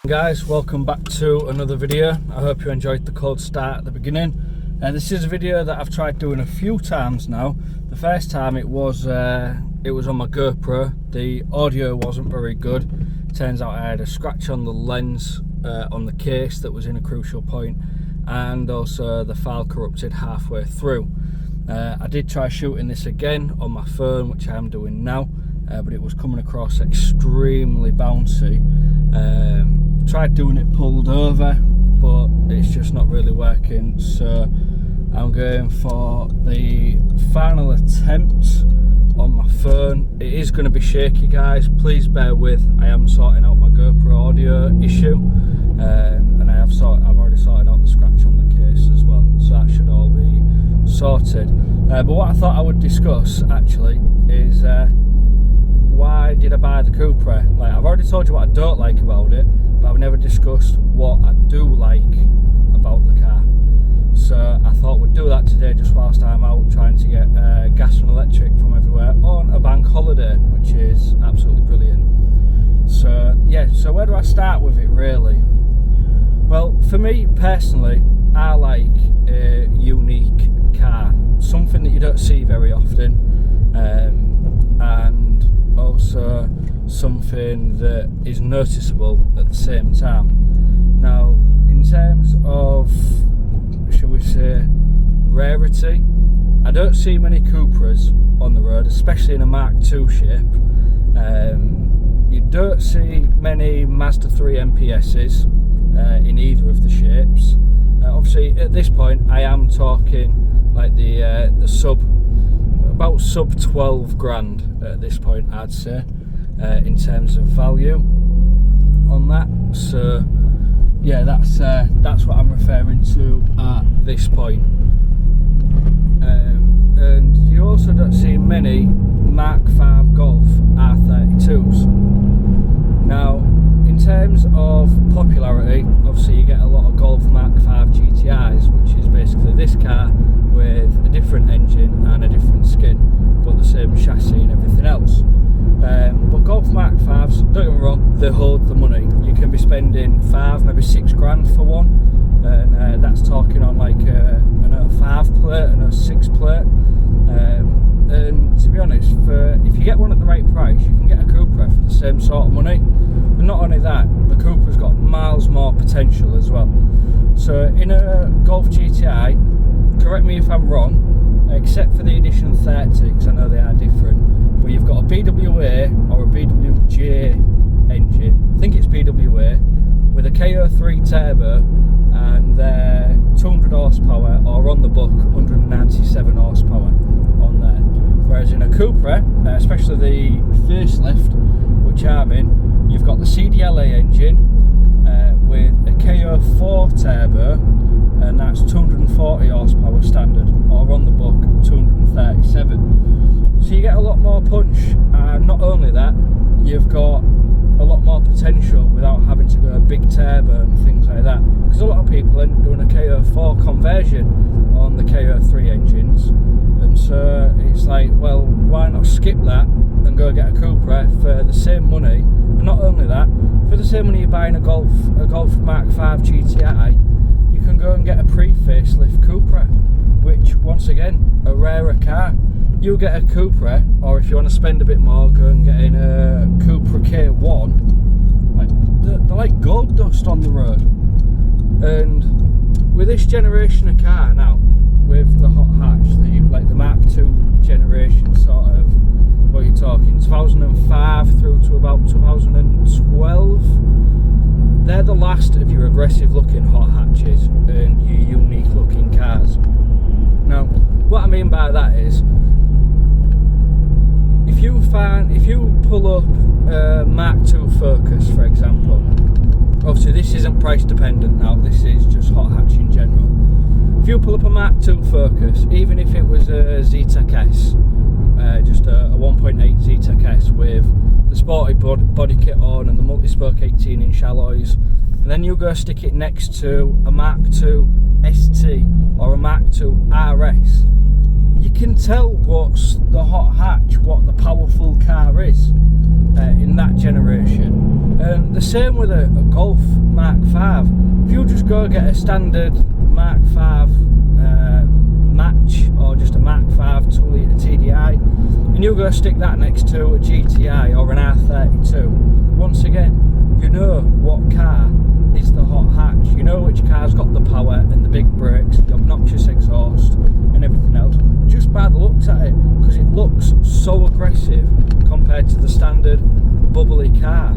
Guys, welcome back to another video. I hope you enjoyed the cold start at the beginning. This is a video that I've tried doing a few times now. The first time it was on my GoPro. The audio wasn't very good. Turns out I had a scratch on the lens on the case that was in a crucial point, and also the file corrupted halfway through. I did try shooting this again on my phone, which I am doing now, but it was coming across extremely bouncy. Tried doing it pulled over, but it's just not really working, so I'm going for the final attempt on my phone. It is going to be shaky, guys, please bear with. I am sorting out my GoPro audio issue, and I've already sorted out the scratch on the case as well, so that should all be sorted. But what I thought I would discuss actually is why did I buy the Cupra? Like, I've already told you what I don't like about it, but I've never discussed what I do like about the car. So I thought we'd do that today, just whilst I'm out trying to get gas and electric from everywhere on a bank holiday, which is absolutely brilliant. So yeah, so where do I start with it really? Well, for me personally, I like a unique car, something that you don't see very often, and also something that is noticeable at the same time. Now, in terms of, shall we say, rarity, I don't see many Cupras on the road, especially in a Mark II shape. You don't see many Mazda 3 MPSs in either of the shapes. Obviously, at this point, I am talking like the about sub 12 grand at this point, I'd say, in terms of value on that. So yeah, that's what I'm referring to at this point. And you also don't see many Mark V Golf R32s. Now, in terms of popularity, obviously you get a lot of Golf Mark V GTIs, which is basically this car with a different engine and a different skin, but the same chassis and everything else. But Golf Mark Vs, don't get me wrong, they hold the money. You can be spending 5, maybe 6 grand for one, and that's talking on like a 5 plate and a 6 plate. And to be honest, if you get one at the right price, you can get a Cupra for the same sort of money. But not only that, the Cupra's got miles more potential as well. So in a Golf GTI, correct me if I'm wrong, except for the Edition 30, because I know they are different, but you've got a BWA or a BWJ engine, I think it's BWA, with a KO3 turbo and 200 horsepower, or on the book 197 horsepower on there. Whereas in a Cupra, especially the facelift, which I'm in, you've got the CDLA engine with a KO4 turbo, and that's 240 horsepower standard, or on the book 237. So you get a lot more punch, and not only that, you've got a lot more potential without having to go a big turbo and things like that, because a lot of people end up doing a KO4 conversion on the KO3 engines, and so it's like, well, why not skip that and go get a Cupra for the same money? And not only that, for the same money you're buying a Golf Mark V GTI, you can go and get a pre-facelift Cupra, which, once again, a rarer car. You get a Cupra, or if you want to spend a bit more, go and get in a Cupra K1. Like, they're like gold dust on the road. And with this generation of car now, with the hot hatch, like the Mark II generation, sort of, what are you talking, 2005 through to about 2012, they're the last of your aggressive looking hot hatches and your unique looking cars. Now, what I mean by that is, if you pull up a Mark II Focus, for example, obviously this isn't price dependent now, this is just hot hatch in general. If you pull up a Mark II Focus, even if it was a Z-Tech S, just a 1.8 Z-Tech S with the sporty body kit on and the multi-spoke 18-inch alloys, and then you go stick it next to a Mark II ST or a Mark II RS, you can tell what's the hot hatch, what the powerful car is in that generation. And the same with a Golf Mark 5. If you just go get a standard Mark 5 match, or just a Mark 5 2-litre TDI, and you go stick that next to a GTI or an R32, once again, you know what car is the hot hatch. You know which car's got the power and the big brakes, the obnoxious exhaust and everything else, just by the looks at it, because it looks so aggressive compared to the standard bubbly car.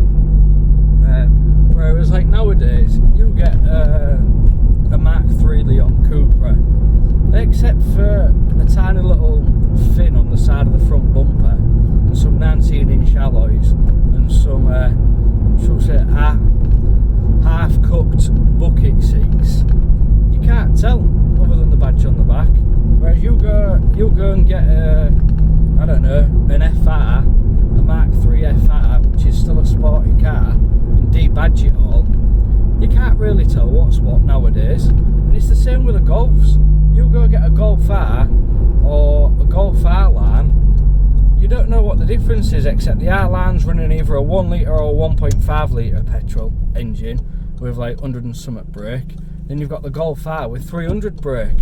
Whereas like nowadays, you get a Mark 3 Leon Cupra, except for a tiny little fin on the side of the front bumper and some 19-inch alloys and some shall we say half-cooked bucket seats. You can't tell other than the badge on the back. Whereas you go and get I don't know, an FR, a Mark 3 FR, which is still a sporty car, and debadge it all, you can't really tell what's what nowadays. And it's the same with the Golfs. You go get a Golf R or a Golf R-Line, you don't know what the difference is, except the R-Line's running either a 1 litre or a 1.5 litre petrol engine with like 100 and something brake. Then you've got the Golf R with 300 brake.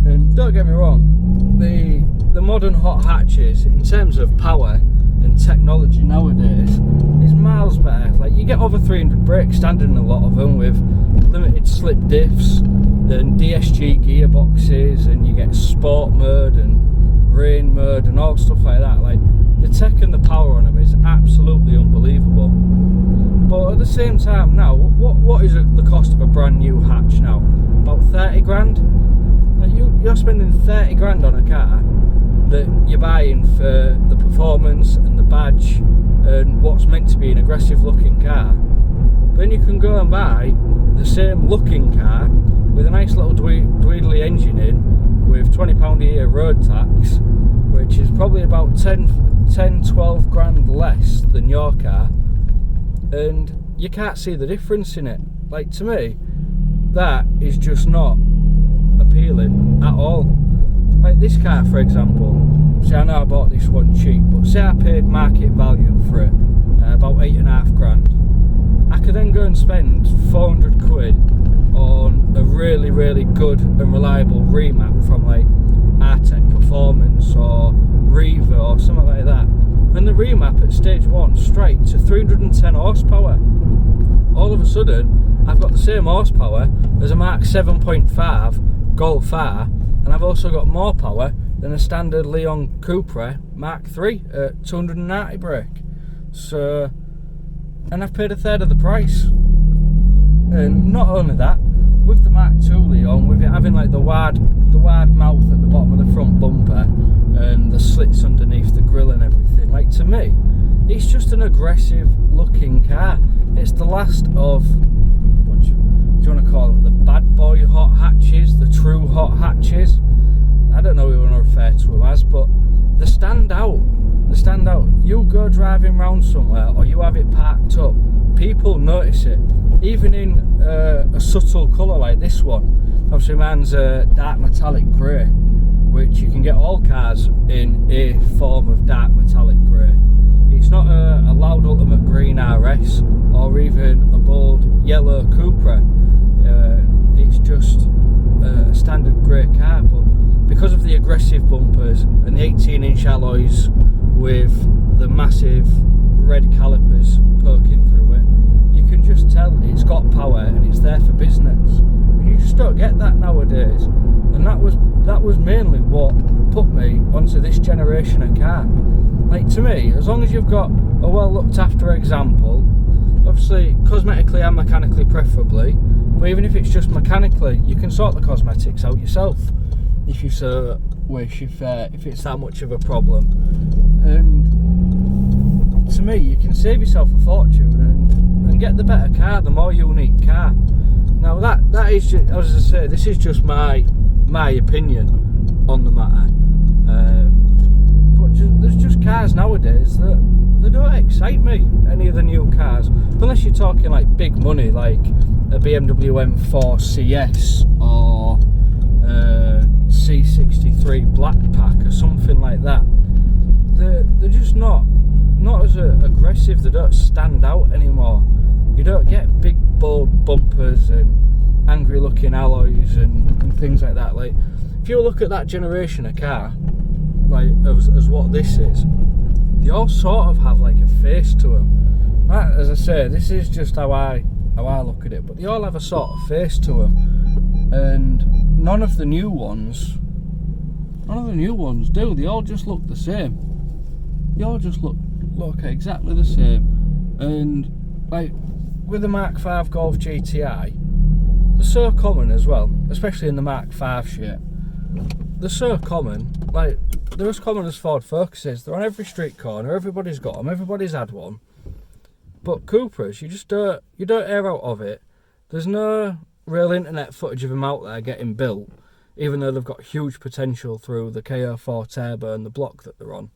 And don't get me wrong, the modern hot hatches in terms of power and technology nowadays is miles better. Like, you get over 300 brake standard in a lot of them with limited slip diffs and DSG gearboxes, and you get sport mode and rain mode and all stuff like that. Like, the tech and the power on them is absolutely unbelievable. But at the same time now, what is the cost of a brand new hatch now? About 30 grand? Like, you're spending 30 grand on a car that you're buying for the performance and the badge and what's meant to be an aggressive looking car. Then you can go and buy the same looking car with a nice little dweedly engine in, with £20 a year road tax, which is probably about 10-12 grand less than your car, and you can't see the difference in it. Like, to me, that is just not appealing at all. Like this car, for example, say I know I bought this one cheap, but say I paid market value for it, about 8.5 grand. I could then go and spend 400 quid on a really, really good and reliable remap from like Artec Performance or Riva or something like that, and the remap at stage 1 straight to 310 horsepower. All of a sudden, I've got the same horsepower as a Mark 7.5 Golf R, and I've also got more power than a standard Leon Cupra Mark 3 at 290 brake. So, and I've paid a third of the price. And not only that, with the Mark 2 Leon, with it having like the wide mouth at the bottom of the front bumper and the slits underneath the grille and everything, like, to me, it's just an aggressive looking car. It's the last of, what do you want to call them, the bad boy hot hatches, the true hot hatches. I don't know what you want to refer to them as, but they stand out. They stand out. You go driving around somewhere, or you have it parked up, people notice it, even in a subtle colour like this one. Obviously mine's a dark metallic grey, which you can get all cars in a form of dark metallic grey. It's not a loud ultimate green RS or even a bold yellow Cupra. It's just a standard grey car, but because of the aggressive bumpers and the 18-inch alloys with the massive red calipers poking through it, you can just tell it's got power and it's there for business. And you just don't get that nowadays. And that was mainly what put me onto this generation of car. Like, to me, as long as you've got a well looked after example, obviously cosmetically and mechanically preferably, but even if it's just mechanically, you can sort the cosmetics out yourself if you so wish, if it's that much of a problem. And to me, you can save yourself a fortune and get the better car, the more unique car. Now that is just, as I say, this is just my opinion on the matter. But there's just cars nowadays that they don't excite me, any of the new cars, unless you're talking like big money, like a BMW M4 CS or C63 Black Pack or something like that. They're just not not as aggressive. They don't stand out anymore. You don't get big bold bumpers and angry looking alloys and things like that. Like, if you look at that generation of car, like as what this is, they all sort of have like a face to them. Right, as I say, this is just how I look at it, but they all have a sort of face to them, and none of the new ones do. They all just look the same. They all just look exactly the same. And like with the Mark V Golf GTI, they're so common as well, especially in the Mark V shape. They're so common, like they're as common as Ford Focuses. They're on every street corner. Everybody's got them. Everybody's had one. But Cupras, you don't hear out of it. There's no real internet footage of them out there getting built, even though they've got huge potential through the KO4 turbo and the block that they're on,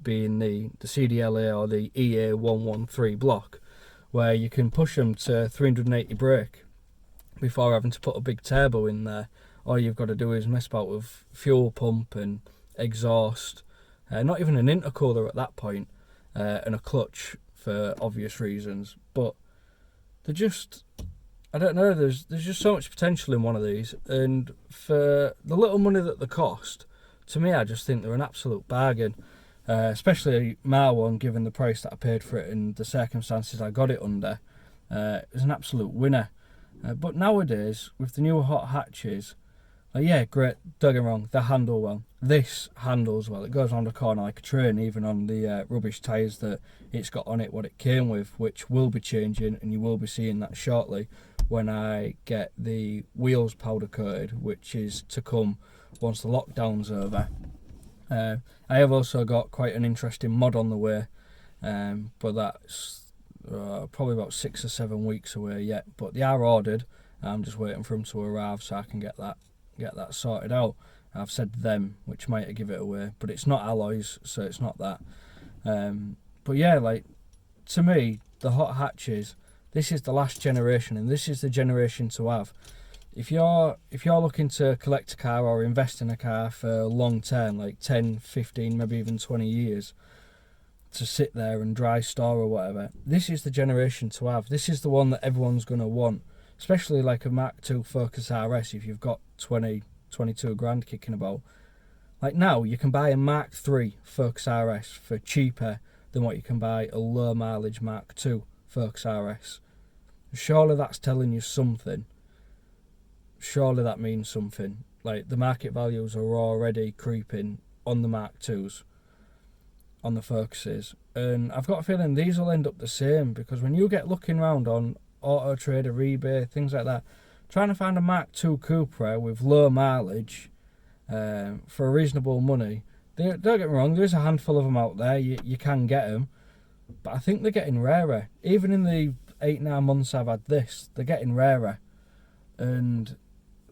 being the CDLA or the EA113 block, where you can push them to 380 brake before having to put a big turbo in there. All you've got to do is mess about with fuel pump and exhaust, not even an intercooler at that point, and a clutch for obvious reasons. But they're just, I don't know, there's just so much potential in one of these, and for the little money that they cost, to me I just think they're an absolute bargain, especially my one, given the price that I paid for it and the circumstances I got it under. It was an absolute winner. But nowadays, with the new hot hatches, yeah, great, don't get me wrong, they handle well. This handles well. It goes on the corner like a train, even on the rubbish tyres that it's got on it, what it came with, which will be changing, and you will be seeing that shortly when I get the wheels powder coated, which is to come once the lockdown's over. I have also got quite an interesting mod on the way, but that's probably about 6 or 7 weeks away yet. But they are ordered. I'm just waiting for them to arrive so I can get that sorted out. I've said them, which might give it away, but it's not alloys, so it's not that. But yeah, like, to me, the hot hatches, this is the last generation, and this is the generation to have. If you're looking to collect a car or invest in a car for long term, like 10, 15, maybe even 20 years, to sit there and dry store or whatever, this is the generation to have. This is the one that everyone's going to want, especially like a Mark II Focus RS. If you've got 20, 22 grand kicking about, like now you can buy a Mark III Focus RS for cheaper than what you can buy a low mileage Mark II Focus RS. Surely that's telling you something. Surely that means something. Like, the market values are already creeping on the Mark IIs, on the Focuses, and I've got a feeling these will end up the same, because when you get looking around on Auto Trader, eBay, things like that, trying to find a Mark II Cupra with low mileage for a reasonable money, don't get me wrong, there's a handful of them out there, you can get them, but I think they're getting rarer. Even in the 8-9 months I've had this, they're getting rarer. And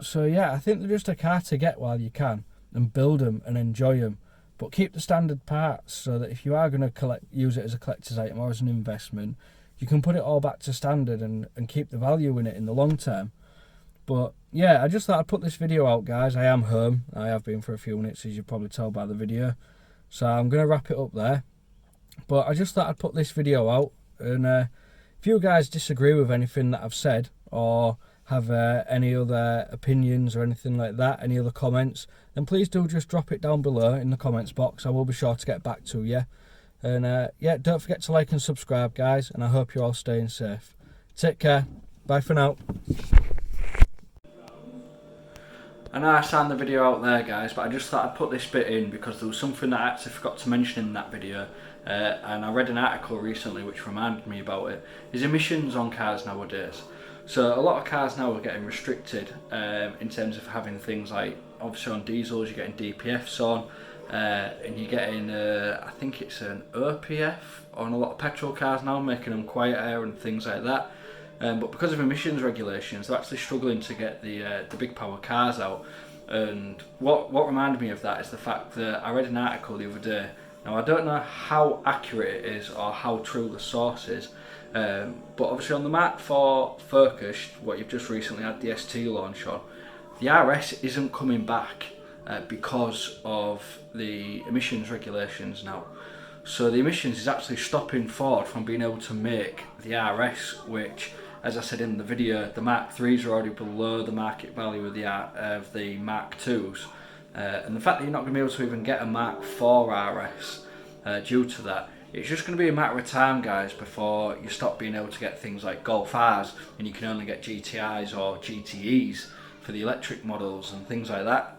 so yeah, I think they're just a car to get while you can, and build them and enjoy them, but keep the standard parts so that if you are going to use it as a collector's item or as an investment, you can put it all back to standard and keep the value in it in the long term. But yeah, I just thought I'd put this video out, guys. I am home. I have been for a few minutes, as you probably tell by the video, so I'm going to wrap it up there. But I just thought I'd put this video out, and if you guys disagree with anything that I've said, or have any other opinions or anything like that, any other comments, then please do just drop it down below in the comments box. I will be sure to get back to you. And yeah, don't forget to like and subscribe, guys, and I hope you're all staying safe. Take care. Bye for now. I know I sound the video out there, guys, but I just thought I'd put this bit in because there was something that I actually forgot to mention in that video, and I read an article recently which reminded me about it, is emissions on cars nowadays. So a lot of cars now are getting restricted in terms of having things like, obviously on diesels you're getting DPFs on, and you're getting, I think it's an OPF on a lot of petrol cars now, making them quieter and things like that. But because of emissions regulations, they're actually struggling to get the big power cars out. And what reminded me of that is the fact that I read an article the other day. Now I don't know how accurate it is or how true the source is, but obviously on the Mark IV Focus, what you've just recently had the ST launch on, the RS isn't coming back because of the emissions regulations now. So the emissions is actually stopping Ford from being able to make the RS, which, as I said in the video, the Mark 3s are already below the market value of the Mark 2s. And the fact that you're not going to be able to even get a Mark 4 RS due to that, it's just going to be a matter of time, guys, before you stop being able to get things like Golf Rs and you can only get GTIs or GTEs for the electric models and things like that.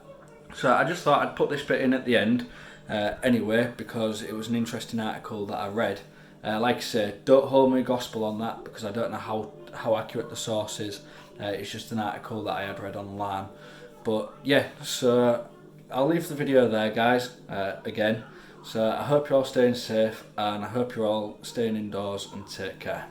So I just thought I'd put this bit in at the end anyway, because it was an interesting article that I read. Like I said, don't hold me gospel on that, because I don't know how accurate the source is. It's just an article that I had read online. But yeah, so I'll leave the video there, guys, again. So I hope you're all staying safe, and I hope you're all staying indoors, and take care.